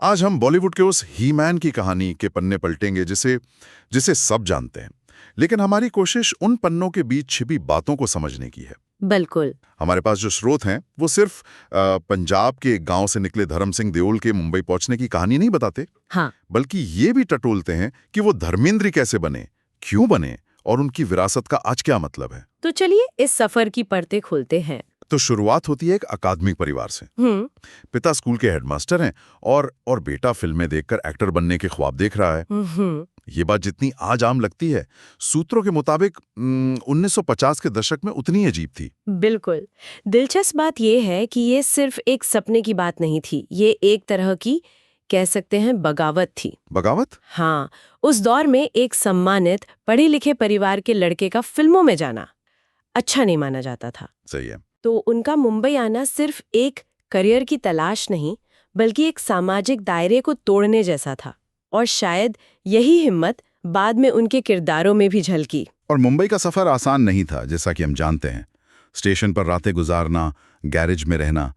आज हम बॉलीवुड के उस ही मैन की कहानी के पन्ने पलटेंगे जिसे जिसे सब जानते हैं। लेकिन हमारी कोशिश उन पन्नों के बीच छिपी बातों को समझने की है। बिल्कुल। हमारे पास जो स्रोत हैं वो सिर्फ पंजाब के एक गांव से निकले धर्म सिंह देओल के मुंबई पहुंचने की कहानी नहीं बताते, हाँ। बल्कि ये भी टटोलते हैं कि वो धर्मेंद्र कैसे बने, क्यों बने और उनकी विरासत का आज क्या मतलब है। तो चलिए इस सफर की परतें खोलते हैं। तो शुरुआत होती है एक अकादमिक परिवार से। पिता स्कूल के हेडमास्टर हैं और बेटा फिल्में देखकर एक्टर बनने के ख्वाब देख रहा है। ये बात जितनी आज आम लगती है, सूत्रों के मुताबिक 1950 के दशक में उतनी अजीब थी। बिल्कुल। दिलचस्प बात यह है कि ये सिर्फ एक सपने की बात नहीं थी, ये एक तरह की कह सकते हैं बगावत थी। बगावत? हाँ, उस दौर में एक सम्मानित पढ़े लिखे परिवार के लड़के का फिल्मों में जाना अच्छा नहीं माना जाता था। सही है। तो उनका मुंबई आना सिर्फ एक करियर की तलाश नहीं, बल्कि एक सामाजिक दायरे को तोड़ने जैसा था। और शायद यही हिम्मत बाद में उनके किरदारों में भी झलकी। और मुंबई का सफर आसान नहीं था, जैसा कि हम जानते हैं। स्टेशन पर रातें गुजारना, गैरेज में रहना।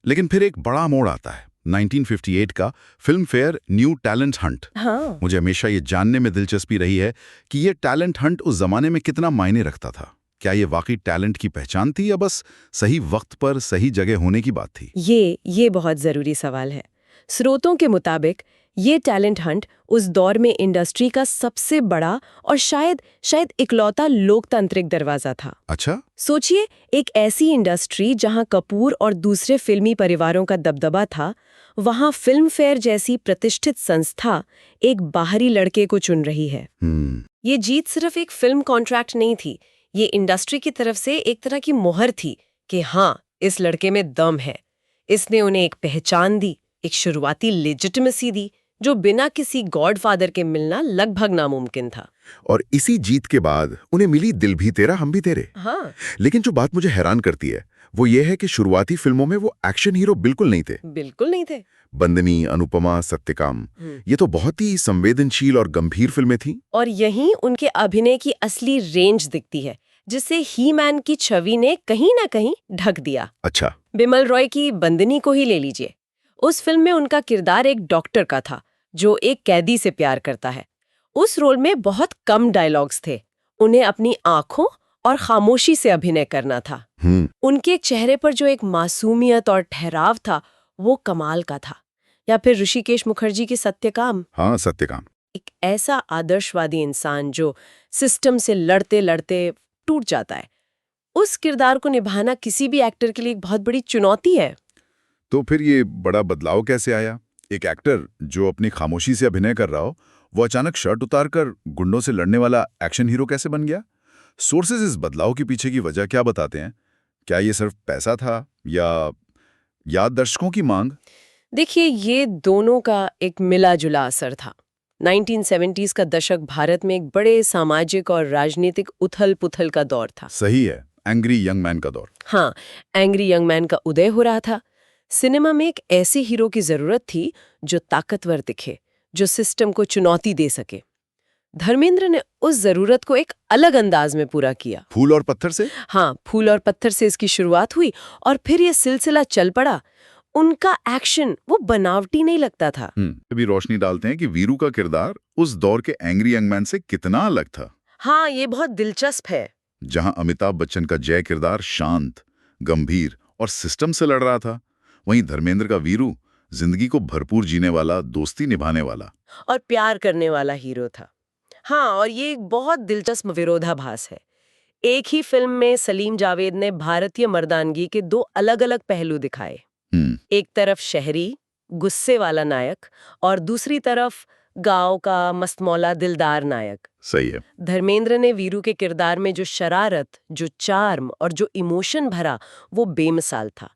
लेकिन फिर एक बड़ा मोड़ आता है, 1958 का film fair new talent Hunt. हाँ। मुझे हमेशा ये जानने में दिलचस्पी रही है कि ये टैलेंट हंट उस जमाने में कितना मायने रखता था। क्या ये वाकई टैलेंट की पहचान थी या बस सही वक्त पर सही जगह होने की बात थी? ये बहुत जरूरी सवाल है। स्रोतों के मुताबिक ये टैलेंट हंट उस दौर में इंडस्ट्री का सबसे बड़ा और शायद इकलौता लोकतांत्रिक दरवाजा था। अच्छा। सोचिए, एक ऐसी इंडस्ट्री जहां कपूर और दूसरे फिल्मी परिवारों का दबदबा था, वहां फिल्म फेयर जैसी प्रतिष्ठित संस्था एक बाहरी लड़के को चुन रही है। ये जीत सिर्फ एक फिल्म कॉन्ट्रैक्ट नहीं थी, ये इंडस्ट्री की तरफ से एक तरह की मोहर थी कि हाँ, इस लड़के में दम है। इसने उन्हें एक पहचान दी, एक शुरुआती लेजिटिमेसी दी, जो बिना किसी गॉडफादर के मिलना लगभग नामुमकिन था। और इसी जीत के बाद उन्हें मिली दिल भी तेरा हम भी तेरे। हाँ। लेकिन जो बात मुझे हैरान करती है वो ये है कि शुरुआती फिल्मों में वो एक्शन हीरो बिल्कुल नहीं थे। बिल्कुल नहीं थे। बंदनी, अनुपमा, सत्यकाम, ये तो बहुत ही संवेदनशील और गंभीर फिल्में थीं। और यहीं उनके अभिनय की असली रेंज दिखती है, जिसे ही मैन की छवि ने कहीं ना कहीं ढक दिया। अच्छा। बिमल रॉय की बंदनी को ही ले लीजिए। उस फिल्म में उनका किरदार एक डॉक्टर का था जो एक कैदी से प्यार करता है। उस रोल में बहुत कम डायलॉग्स थे, उन्हें अपनी आंखों और खामोशी से अभिनय करना था। उनके चेहरे पर जो एक मासूमियत और ठहराव था, वो कमाल का था। या फिर ऋषिकेश मुखर्जी की सत्यकाम। हाँ, सत्यकाम। एक ऐसा आदर्शवादी इंसान जो सिस्टम से लड़ते लड़ते टूट जाता है। उस किरदार को निभाना किसी भी एक्टर के लिए एक बहुत बड़ी चुनौती है। तो फिर ये बड़ा बदलाव कैसे आया? एक एक्टर जो अपनी खामोशी से अभिनय कर रहा हो, वो अचानक शर्ट उतारकर गुंडों से लड़ने वाला एक्शन हीरो कैसे बन गया? सोर्सेज इस बदलाव के पीछे की वजह क्या बताते हैं? क्या ये सिर्फ पैसा था या दर्शकों की मांग? देखिए, ये दोनों का एक मिला जुला असर था। 1970s का दशक भारत में एक बड़े सामाजिक और राजनीतिक उथल पुथल का दौर था। सही है, एंग्री यंग मैन का दौर। हाँ, एंग्री यंग मैन का उदय हो रहा था। सिनेमा में एक ऐसे हीरो की जरूरत थी जो ताकतवर दिखे, जो सिस्टम को चुनौती दे सके। धर्मेंद्र ने उस जरूरत को एक अलग अंदाज में पूरा किया। फूल और पत्थर से? हाँ, फूल और पत्थर से इसकी शुरुआत हुई और फिर ये सिलसिला चल पड़ा। उनका एक्शन वो बनावटी नहीं लगता था। अभी रोशनी डालते हैं कि वीरू का किरदार उस दौर के एंग्री यंग मैन से कितना अलग था। हाँ, ये बहुत दिलचस्प है। जहां अमिताभ बच्चन का जय किरदार शांत, गंभीर और सिस्टम से लड़ रहा था, वहीं धर्मेंद्र का वीरू जिंदगी को भरपूर जीने वाला, दोस्ती निभाने वाला और प्यार करने वाला हीरो था। हाँ, और ये एक बहुत दिलचस्प विरोधाभास है। एक ही फिल्म में सलीम जावेद ने भारतीय मर्दानगी के दो अलग-अलग पहलू दिखाए। एक तरफ शहरी, गुस्से वाला नायक और दूसरी तरफ गांव का मस्तमौला दिलदार नायक। सही है। धर्मेंद्र ने वीरू के किरदार में जो शरारत, जो चार्म और जो इमोशन भरा, वो बेमिसाल था।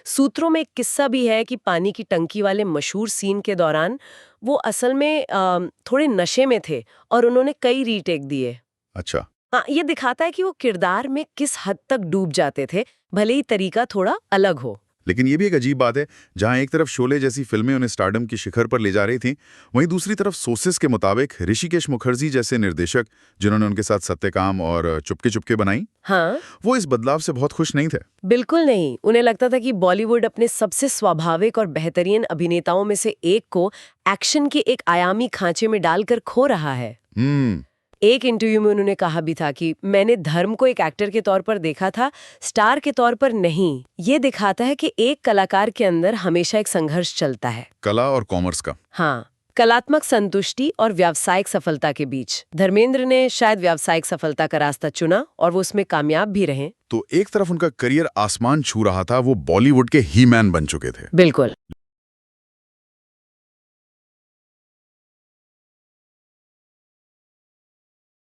सूत्रों में एक किस्सा भी है कि पानी की टंकी वाले मशहूर सीन के दौरान वो असल में थोड़े नशे में थे और उन्होंने कई रीटेक दिए। अच्छा। हाँ, ये दिखाता है कि वो किरदार में किस हद तक डूब जाते थे, भले ही तरीका थोड़ा अलग हो। लेकिन ये भी एक अजीब बात है, जहां एक तरफ शोले जैसी फिल्में उन्हें स्टारडम की शिखर पर ले जा रही थीं, वहीं दूसरी तरफ सोर्सेस के मुताबिक ऋषिकेश मुखर्जी जैसे निर्देशक, जिन्होंने उनके साथ सत्यकाम और चुपके चुपके बनाई, हाँ, वो इस बदलाव से बहुत खुश नहीं थे। बिल्कुल नहीं। उन्हें लगता था कि बॉलीवुड अपने सबसे स्वाभाविक और बेहतरीन अभिनेताओं में से एक को एक्शन के एक आयामी खांचे में डालकर खो रहा है। एक इंटरव्यू में उन्होंने कहा भी था कि मैंने धर्म को एक एक्टर के तौर पर देखा था, स्टार के तौर पर नहीं। ये दिखाता है कि एक कलाकार के अंदर हमेशा एक संघर्ष चलता है, कला और कॉमर्स का। हाँ, कलात्मक संतुष्टि और व्यावसायिक सफलता के बीच। धर्मेंद्र ने शायद व्यावसायिक सफलता का रास्ता चुना और वो उसमें कामयाब भी रहे। तो एक तरफ उनका करियर आसमान छू रहा था, वो बॉलीवुड के ही मैन बन चुके थे। बिल्कुल।